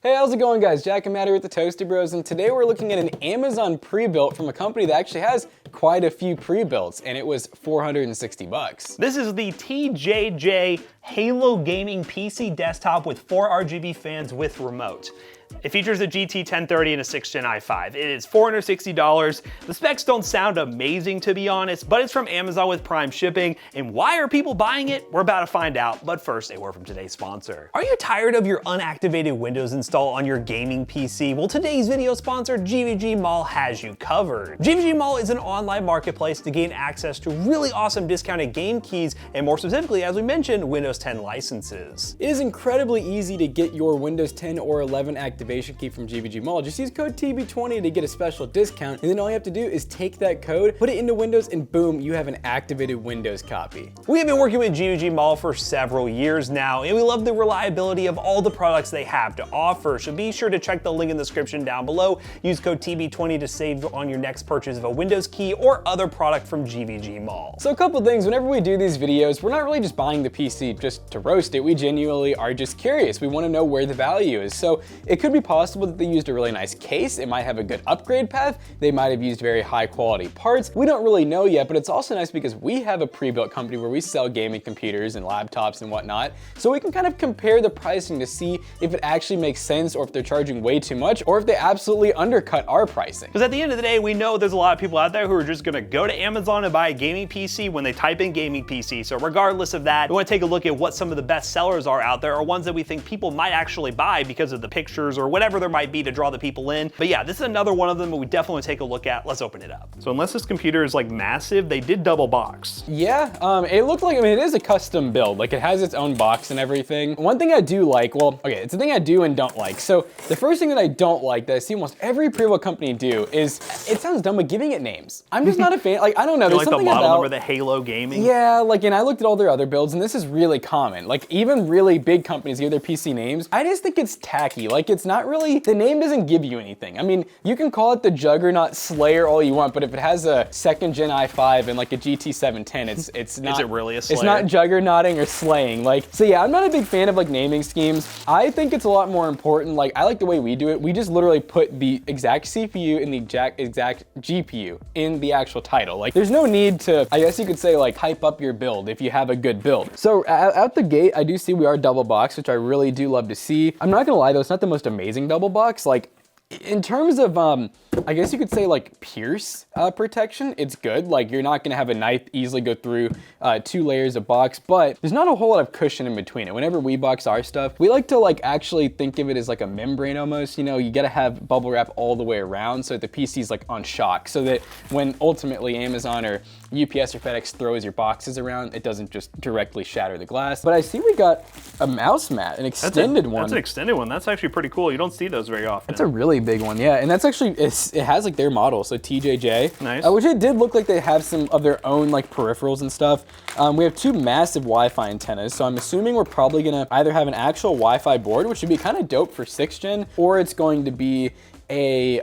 Hey, how's it going, guys? Jack and Matt here with the Toasty Bros, and today we're looking at an Amazon pre-built from a company that actually has quite a few pre-builts, and it was 460 bucks. This is the TJJ Halo Gaming PC desktop with 4 RGB fans with remote. It features a GT 1030 and a 6th Gen i5. It is $460. The specs don't sound amazing, to be honest, but it's from Amazon with Prime shipping. And why are people buying it? We're about to find out. But first, a word from today's sponsor. Are you tired of your unactivated Windows install on your gaming PC? Well, today's video sponsor, GVG Mall, has you covered. GVG Mall is an online marketplace to gain access to really awesome discounted game keys and, more specifically, as we mentioned, Windows 10 licenses. It is incredibly easy to get your Windows 10 or 11 activation key from GVG Mall. Just use code TB20 to get a special discount, and then all you have to do is take that code, put it into Windows, and boom, you have an activated Windows copy. We have been working with GVG Mall for several years now, and we love the reliability of all the products they have to offer, so be sure to check the link in the description down below. Use code TB20 to save on your next purchase of a Windows key or other product from GVG Mall. So a couple things, whenever we do these videos, we're not really just buying the PC just to roast it. We genuinely are just curious. We want to know where the value is. So it could be possible that they used a really nice case. It might have a good upgrade path. They might have used very high quality parts. We don't really know yet, but it's also nice because we have a pre-built company where we sell gaming computers and laptops and whatnot. So we can kind of compare the pricing to see if it actually makes sense or if they're charging way too much or if they absolutely undercut our pricing. Because at the end of the day, we know there's a lot of people out there who are just gonna go to Amazon and buy a gaming PC when they type in gaming PC. So regardless of that, we wanna take a look at what some of the best sellers are out there or ones that we think people might actually buy because of the pictures or whatever there might be to draw the people in. But yeah, this is another one of them that we definitely want to take a look at. Let's open it up. So unless this computer is like massive, they did double box. Yeah, it looked like, I mean, it is a custom build. Like it has its own box and everything. One thing I do like, well, okay, it's a thing I do and don't like. So the first thing that I don't like that I see almost every pre-built company do is, it sounds dumb, but giving it names. I'm just not a fan. Like, I don't know. There's like something the model about, number, the Halo Gaming. Yeah, like, and I looked at all their other builds and this is really common. Like even really big companies give their PC names. I just think it's tacky. Like it's not really, the name doesn't give you anything. I mean, you can call it the Juggernaut Slayer all you want, but if it has a 2nd Gen i5 and like a GT 710, it's not. Is it really a Slayer? It's not juggernauting or slaying. Like, so yeah, I'm not a big fan of like naming schemes. I think it's a lot more important. Like, I like the way we do it. We just literally put the exact CPU and the exact GPU in the actual title. Like, there's no need to, I guess you could say, like, hype up your build if you have a good build. So out the gate, I do see we are double box, which I really do love to see. I'm not gonna lie though, it's not the most amazing double box. Like, in terms of, I guess you could say like pierce protection, it's good. Like you're not gonna have a knife easily go through 2 layers of box, but there's not a whole lot of cushion in between it. Whenever we box our stuff, we like to like actually think of it as like a membrane almost. You know, you gotta have bubble wrap all the way around so that the PC's like on shock, so that when ultimately Amazon or UPS or FedEx throws your boxes around, it doesn't just directly shatter the glass. But I see we got a mouse mat, an extended one. That's an extended one. That's actually pretty cool. You don't see those very often. It's a really big one, yeah. And that's actually, it has like their model, so TJJ. Nice. Which it did look like they have some of their own like peripherals and stuff. We have 2 massive Wi-Fi antennas, so I'm assuming we're probably gonna either have an actual Wi-Fi board, which would be kind of dope for 6th Gen, or it's going to be a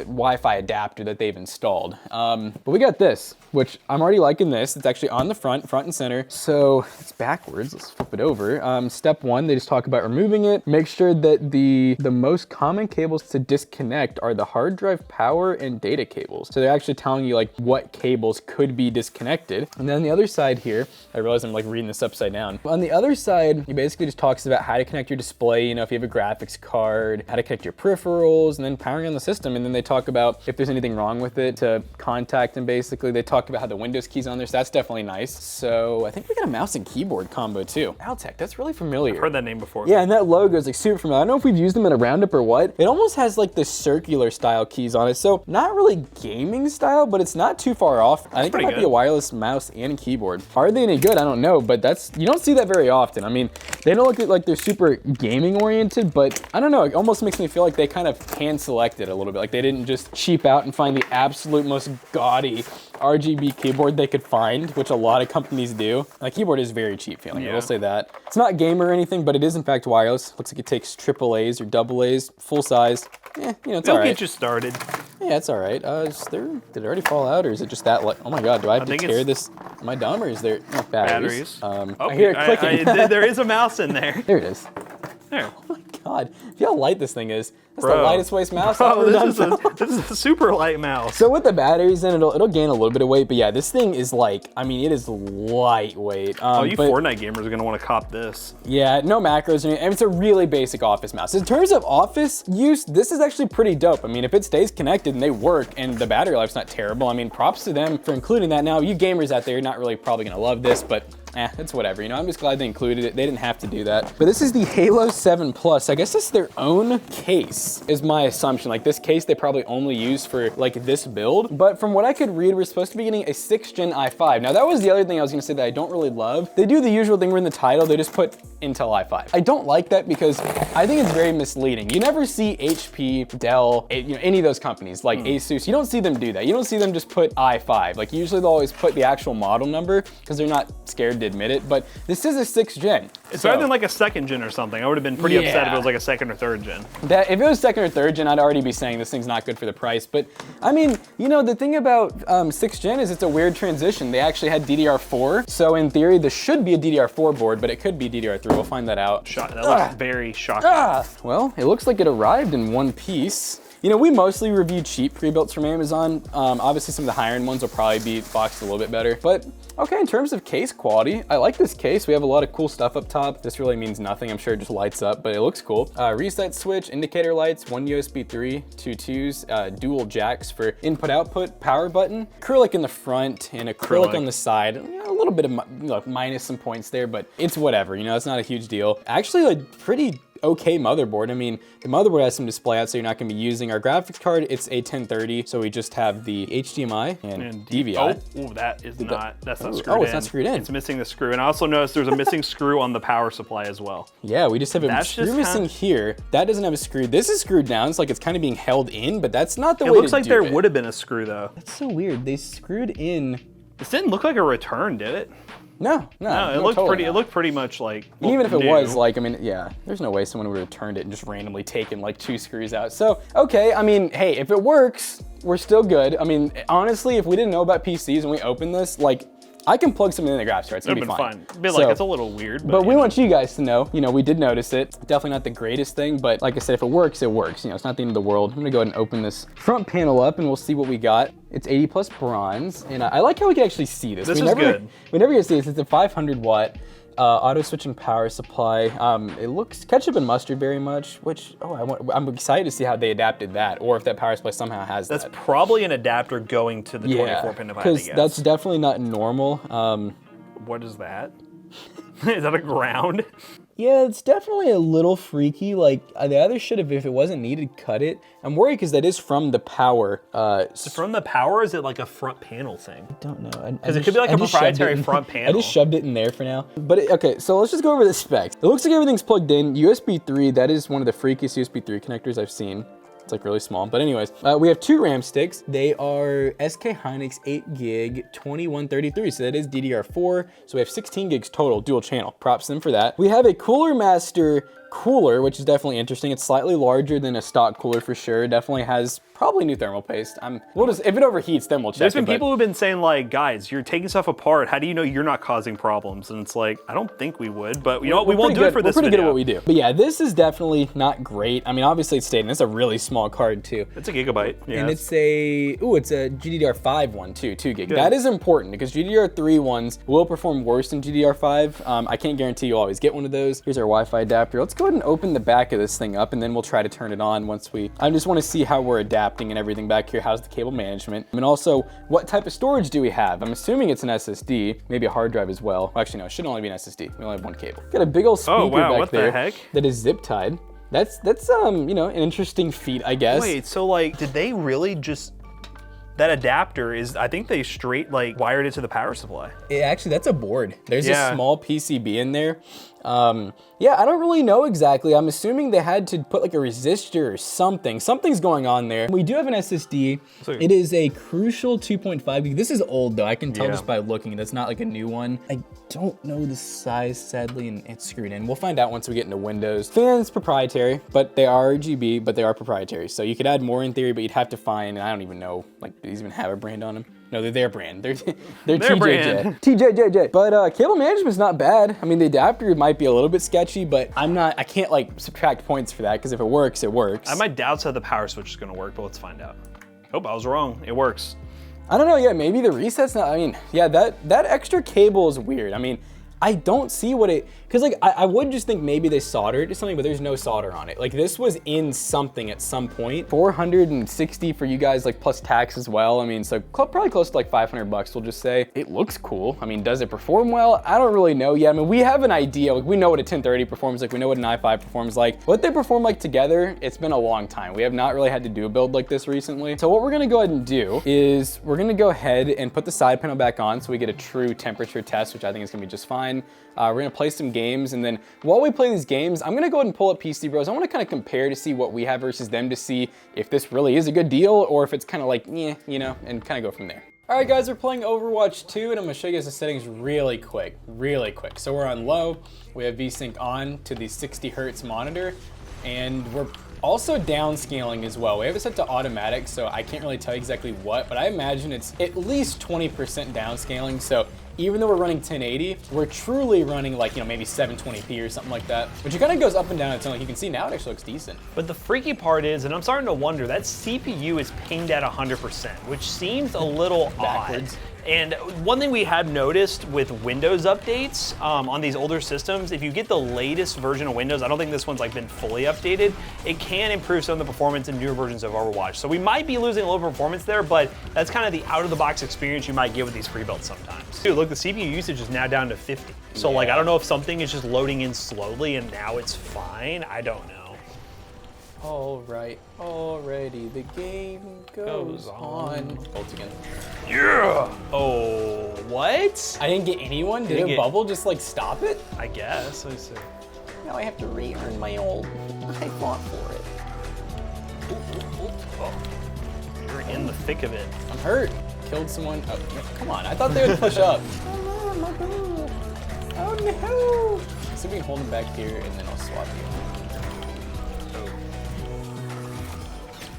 Wi-Fi adapter that they've installed. But we got this, which I'm already liking this. It's actually on the front and center. So it's backwards, let's flip it over. Step 1, they just talk about removing it. Make sure that the most common cables to disconnect are the hard drive power and data cables. So they're actually telling you like what cables could be disconnected. And then on the other side here, I realize I'm like reading this upside down. On the other side, it basically just talks about how to connect your display, you know, if you have a graphics card, how to connect your peripherals, and then powering on the system. And then they talk about if there's anything wrong with it to contact them. Basically, they talk about how the Windows key's on there, so that's definitely nice. So I think we got a mouse and keyboard combo too. Altec, that's really familiar. I've heard that name before. Yeah, and that logo is like super familiar. I don't know if we've used them in a roundup or what. It almost has like the circular style keys on it. So not really gaming style, but it's not too far off. I think it might be a wireless mouse and keyboard. Are they any good? I don't know, but that's, you don't see that very often. I mean, they don't look like they're super gaming oriented, but I don't know, it almost makes me feel like they kind of hand selected a little bit. Like they didn't just cheap out and find the absolute most gaudy RGB keyboard they could find, which a lot of companies do. The keyboard is very cheap feeling, I will say that. It's not gamer or anything, but it is in fact wireless. Looks like it takes AAAs or AA's, full size. You know, it's all right. It'll get you started. Yeah, it's all right. Did it already fall out, or is it just that? Oh my God, do I have to tear this? Am I dumb, or is there batteries? Oh, I hear it clicking. There is a mouse in there. There it is. There. Oh my God. God, feel how light this thing is. That's Bro. the lightest waist mouse Bro, I've ever done. this is a super light mouse. So with the batteries in, it'll gain a little bit of weight, but yeah, this thing is like, I mean, it is lightweight. You Fortnite gamers are gonna want to cop this. Yeah, no macros, and it's a really basic office mouse. In terms of office use, this is actually pretty dope. I mean, if it stays connected and they work and the battery life's not terrible, I mean, props to them for including that. Now, you gamers out there, you're not really probably gonna love this, but it's whatever, you know, I'm just glad they included it. They didn't have to do that. But this is the Halo 7 Plus. I guess it's their own case, is my assumption. Like, this case they probably only use for like this build. But from what I could read, we're supposed to be getting a 6th gen i5. Now, that was the other thing I was gonna say that I don't really love. They do the usual thing where in the title, they just put Intel i5. I don't like that because I think it's very misleading. You never see HP, Dell, you know, any of those companies like Asus, you don't see them do that. You don't see them just put i5. Like, usually they'll always put the actual model number because they're not scared to admit it, but this is a 6th gen. It's better than like a 2nd gen or something. I would have been pretty upset if it was like a 2nd or 3rd gen. That if it was 2nd or 3rd gen, I'd already be saying this thing's not good for the price. But I mean, you know, the thing about 6th gen is it's a weird transition. They actually had DDR4, so in theory, this should be a DDR4 board, but it could be DDR3. We'll find that out. That looks very shocking. Well, it looks like it arrived in one piece. You know, we mostly review cheap pre-builts from Amazon. Obviously, some of the higher-end ones will probably be boxed a little bit better. But, okay, in terms of case quality, I like this case. We have a lot of cool stuff up top. This really means nothing. I'm sure it just lights up, but it looks cool. Reset switch, indicator lights, 1 USB 3, 2 2s, dual jacks for input-output, power button, acrylic in the front, and acrylic on the side. You know, a little bit of minus some points there, but it's whatever. You know, it's not a huge deal. Actually, a pretty okay motherboard. I mean, the motherboard has some display out, so you're not gonna be using our graphics card. It's a 1030, so we just have the HDMI and DVI. Oh, that's not screwed in. Oh, it's not screwed in. It's missing the screw. And I also noticed there's a missing screw on the power supply as well. Yeah, we just have a screw missing here. That doesn't have a screw. This is screwed down. It's like it's kind of being held in, but that's not the way to do it. It looks like there would have been a screw though. That's so weird. They screwed in. This didn't look like a return, did it? No, it looked totally pretty. not. It looked pretty much like. And even if it was, like, I mean, yeah, there's no way someone would have returned it and just randomly taken like 2 screws out. So, okay, I mean, hey, if it works, we're still good. I mean, honestly, if we didn't know about PCs and we opened this, like, I can plug something in the graphics card. It's gonna be fine. It'd be like, it's a little weird, but we want you guys to know, you know, we did notice it. Definitely not the greatest thing, but like I said, if it works, it works. You know, it's not the end of the world. I'm gonna go ahead and open this front panel up and we'll see what we got. It's 80 plus bronze, and I like how we can actually see this. This is good. We never get to see this. It's a 500 watt auto switching power supply. It looks ketchup and mustard very much, which, I'm excited to see how they adapted that, or if that power supply somehow has that. That's probably an adapter going to the 24-pin device, I guess. Because that's definitely not normal. What is that? Is that a ground? Yeah, it's definitely a little freaky. Like, they either should have, if it wasn't needed, cut it. I'm worried because that is from the power. Is it from the power, or is it like a front panel thing? I don't know. Because it could be like a proprietary front panel. I just shoved it in there for now. But, okay, so let's just go over the specs. It looks like everything's plugged in. USB 3, that is one of the freakiest USB 3 connectors I've seen. It's like really small, but anyways, we have 2 RAM sticks. They are SK Hynix 8 gig 2133, so that is DDR4. So we have 16 gigs total, dual channel. Props to them for that. We have a Cooler Master cooler, which is definitely interesting. It's slightly larger than a stock cooler for sure. Definitely has probably new thermal paste. We'll just, if it overheats, then we'll check. There's been people who've been saying like, guys, you're taking stuff apart. How do you know you're not causing problems? And it's like, I don't think we would, but you know what? We won't do it for this video. We're pretty good at what we do. But yeah, this is definitely not great. I mean, obviously it's stated, it's a really small card too. It's a gigabyte. Yeah. And it's a GDDR5 one too, 2 gig. Good. That is important because GDDR3 ones will perform worse than GDDR5. I can't guarantee you'll always get one of those. Here's our Wi-Fi adapter. Let's go ahead and open the back of this thing up and then we'll try to turn it on once I just want to see how we're adapting and everything back here. How's the cable management? And also, what type of storage do we have? I'm assuming it's an SSD, maybe a hard drive as well. Actually, no, it should only be an SSD. We only have 1 cable. Got a big old speaker back there. What the heck? That is zip tied. That's you know, an interesting feat, I guess. Wait, so like, did they really just, that adapter is, I think they straight like wired it to the power supply. Actually, that's a board. There's a small PCB in there. Yeah, I don't really know exactly. I'm assuming they had to put like a resistor or something. Something's going on there. We do have an SSD. It is a Crucial 2.5 gig. This is old though. I can tell just by looking. That's not like a new one. I don't know the size, sadly, and it's screwed in. We'll find out once we get into Windows. Fans proprietary, but they are RGB, but they are proprietary. So you could add more in theory, but you'd have to find, I don't even know, like, do these even have a brand on them? No, they're their brand. They're Their TJJ. brand. TJJJ. But cable management's not bad. I mean, the adapter might be a little bit sketchy, but I can't like subtract points for that because if it works, it works. I have my doubts that the power switch is gonna work, but let's find out. Oh, I was wrong. It works. I don't know, yeah, maybe the reset's not, I mean, yeah, that extra cable is weird. I mean, I don't see what it, because like, I would just think maybe they soldered to something, but there's no solder on it. Like this was in something at some point. 460 for you guys, like plus tax as well. I mean, so probably close to like 500 bucks, we'll just say. It looks cool. I mean, does it perform well? I don't really know yet. I mean, we have an idea. Like we know what a 1030 performs like. We know what an i5 performs like. What they perform like together, it's been a long time. We have not really had to do a build like this recently. So what we're gonna go ahead and do is we're gonna go ahead and put the side panel back on so we get a true temperature test, which I think is gonna be just fine. We're gonna play some games, and then while we play these games, I'm gonna go ahead and pull up PC Bros. I wanna kind of compare to see what we have versus them to see if this really is a good deal or if it's kind of like, yeah, you know, and kind of go from there. All right, guys, we're playing Overwatch 2, and I'm gonna show you guys the settings really quick. So we're on low, we have VSync on to the 60 hertz monitor, and we're also downscaling as well. We have it set to automatic, so I can't really tell you exactly what, but I imagine it's at least 20% downscaling. So even though we're running 1080, we're truly running like, you know, maybe 720p or something like that, which it kind of goes up and down its own. Like you can see now it actually looks decent. But the freaky part is, and I'm starting to wonder, that CPU is pinged at 100%, which seems a little Backwards. odd. And one thing we have noticed with Windows updates on these older systems, if you get the latest version of Windows, I don't think this one's like been fully updated, it can improve some of the performance in newer versions of Overwatch. So we might be losing a little performance there, but that's kind of the out-of-the-box experience you might get with these pre-builds sometimes. Dude, look, the CPU usage is now down to 50. So like, I don't know if something is just loading in slowly and now it's fine. I don't know. All right, already the game goes on. Bolts again. Yeah! Oh, what? I didn't get anyone. Did a bubble just like stop it? I guess. Let me see. Now I have to re-earn my old. I fought for it. Oh, you're in the thick of it. I'm hurt. Killed someone. Oh, no, come on. I thought they would push up. Oh no. Oh no. So we can hold him back here and then I'll swap you.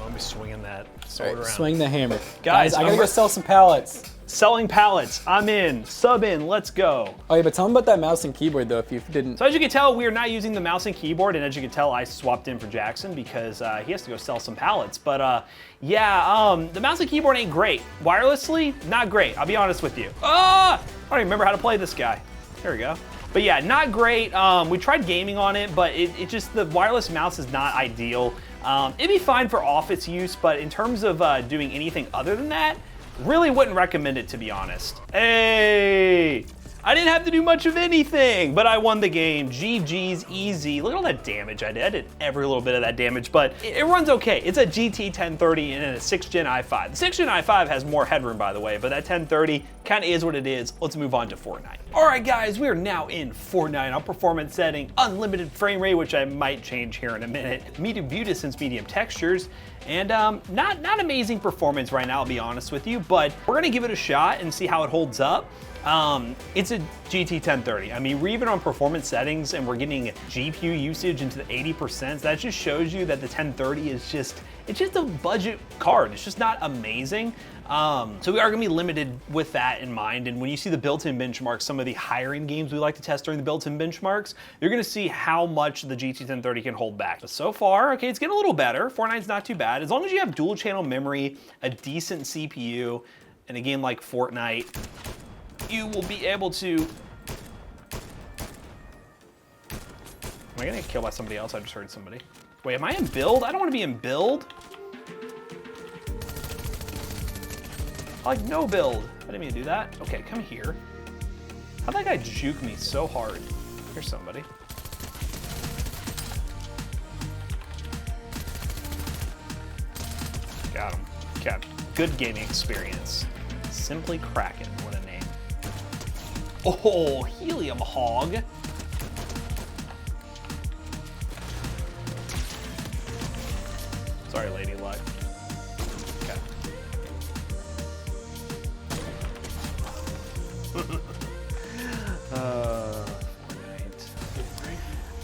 I'll be swinging that sword around. Swing the hammer. Guys, I gotta go sell some pallets. Selling pallets. I'm in. Sub in. Let's go. Oh yeah, but tell them about that mouse and keyboard though if you didn't. So as you can tell, we are not using the mouse and keyboard, and as you can tell, I swapped in for Jackson because he has to go sell some pallets. But yeah, the mouse and keyboard ain't great. Wirelessly, not great. I'll be honest with you. I don't even remember how to play this guy. There we go. But yeah, not great. We tried gaming on it, but it just, the wireless mouse is not ideal. It'd be fine for office use, but in terms of doing anything other than that, really wouldn't recommend it, to be honest. Hey, I didn't have to do much of anything, but I won the game. GG's, easy. Look at all that damage I did. I did every little bit of that damage, but it runs okay. It's a GT 1030 and a 6th Gen i5. The 6th Gen i5 has more headroom, by the way, but that 1030 kind of is what it is. Let's move on to Fortnite. All right, guys, we are now in Fortnite on performance setting, unlimited frame rate, which I might change here in a minute, medium view distance, medium textures, and not amazing performance right now, I'll be honest with you, but we're gonna give it a shot and see how it holds up. It's a GT 1030. I mean, we're even on performance settings and we're getting GPU usage into the 80%. That just shows you that the 1030 is just, it's just a budget card. It's just not amazing. So we are gonna be limited with that in mind. And when you see the built-in benchmarks, some of the higher end games we like to test during the built-in benchmarks, you're gonna see how much the GT 1030 can hold back. But so far, okay, it's getting a little better. Fortnite's not too bad. As long as you have dual channel memory, a decent CPU, and a game like Fortnite, you will be able to... Am I gonna get killed by somebody else? I just heard somebody. Wait, am I in build? I don't wanna be in build. I like no build. I didn't mean to do that. Okay, come here. How'd that guy juke me so hard? Here's somebody. Got him. Okay, good gaming experience. Simply Kraken, what a name. Oh, Helium Hog. Sorry, Lady Luck. Okay. Fortnite.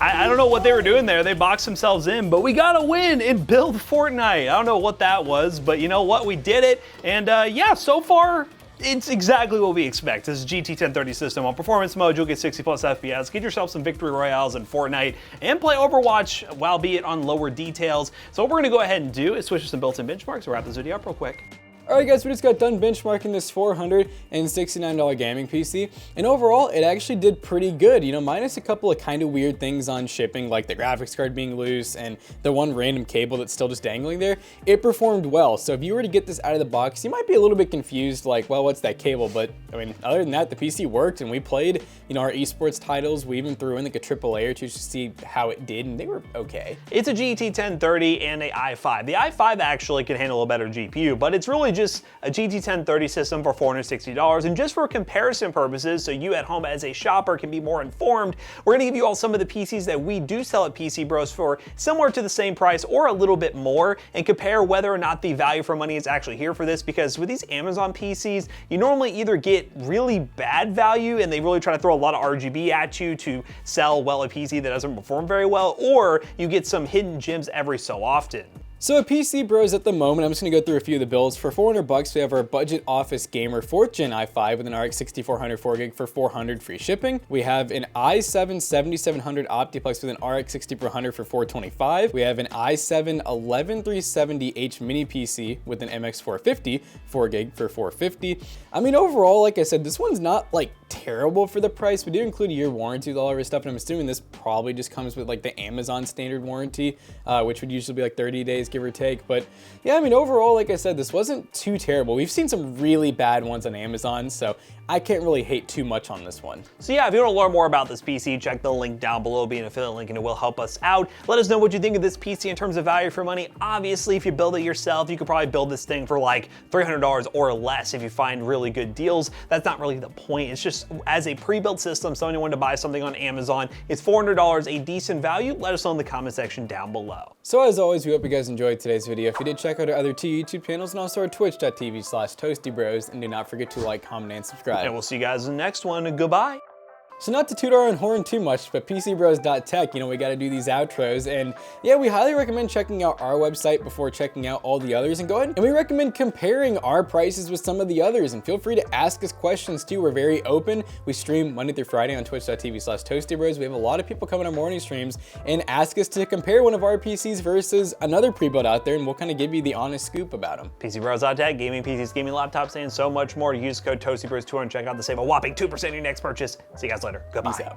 I don't don't know what they were doing there. They boxed themselves in, but we got a win in Build Fortnite. I don't know what that was, but you know what? We did it. And yeah, so far, it's exactly what we expect. This is GT 1030 system. On performance mode, you'll get 60 plus FPS, get yourself some victory royales in Fortnite, and play Overwatch, albeit on lower details. So what we're gonna go ahead and do is switch to some built-in benchmarks. We'll wrap this video up real quick. Alright guys, we just got done benchmarking this $469 gaming PC, and overall it actually did pretty good, you know, minus a couple of kind of weird things on shipping, like the graphics card being loose and the one random cable that's still just dangling there. It performed well, so if you were to get this out of the box, you might be a little bit confused, like, well, what's that cable? But I mean, other than that, the PC worked, and we played, you know, our esports titles. We even threw in like a AAA or two to see how it did, and they were okay. It's a GT 1030 and a i5. The i5 actually can handle a better GPU, but it's really just a GT 1030 system for $460. And just for comparison purposes, so you at home as a shopper can be more informed, we're gonna give you all some of the PCs that we do sell at PC Bros for similar to the same price or a little bit more, and compare whether or not the value for money is actually here for this. Because with these Amazon PCs, you normally either get really bad value and they really try to throw a lot of RGB at you to sell, well, a PC that doesn't perform very well, or you get some hidden gems every so often. So at PC Bros at the moment, I'm just gonna go through a few of the builds. For 400 bucks, we have our budget office gamer 4th gen i5 with an RX 6400 4GB for $400 free shipping. We have an i7 7700 Optiplex with an RX 6400 for $425. We have an i7 11370H mini PC with an MX 450 4GB for $450. I mean, overall, like I said, this one's not like terrible for the price. We do include a year warranty with all of our stuff, and I'm assuming this probably just comes with like the Amazon standard warranty, which would usually be like 30 days, give or take. But yeah, I mean, overall, like I said, this wasn't too terrible. We've seen some really bad ones on Amazon, so I can't really hate too much on this one. So yeah, if you want to learn more about this PC, check the link down below, be an affiliate link, and it will help us out. Let us know what you think of this PC in terms of value for money. Obviously, if you build it yourself, you could probably build this thing for like $300 or less if you find really good deals. That's not really the point. It's just as a pre-built system, someone wanted to buy something on Amazon, it's $400, a decent value. Let us know in the comment section down below. So as always, we hope you guys enjoyed today's video. If you did, check out our other two YouTube channels and also our twitch.tv/toastybros, and do not forget to like, comment, and subscribe. And we'll see you guys in the next one. Goodbye. So not to toot our own horn too much, but PCBros.tech, you know, we got to do these outros, and yeah, we highly recommend checking out our website before checking out all the others, and go ahead and we recommend comparing our prices with some of the others, and feel free to ask us questions too. We're very open. We stream Monday through Friday on twitch.tv/toastybros. We have a lot of people coming on morning streams and ask us to compare one of our PCs versus another pre-built out there, and we'll kind of give you the honest scoop about them. PCBros.tech, gaming PCs, gaming laptops, and so much more. Use code ToastyBros2 and check out to save a whopping 2% on your next purchase. See you guys later. Goodbye. Peace out.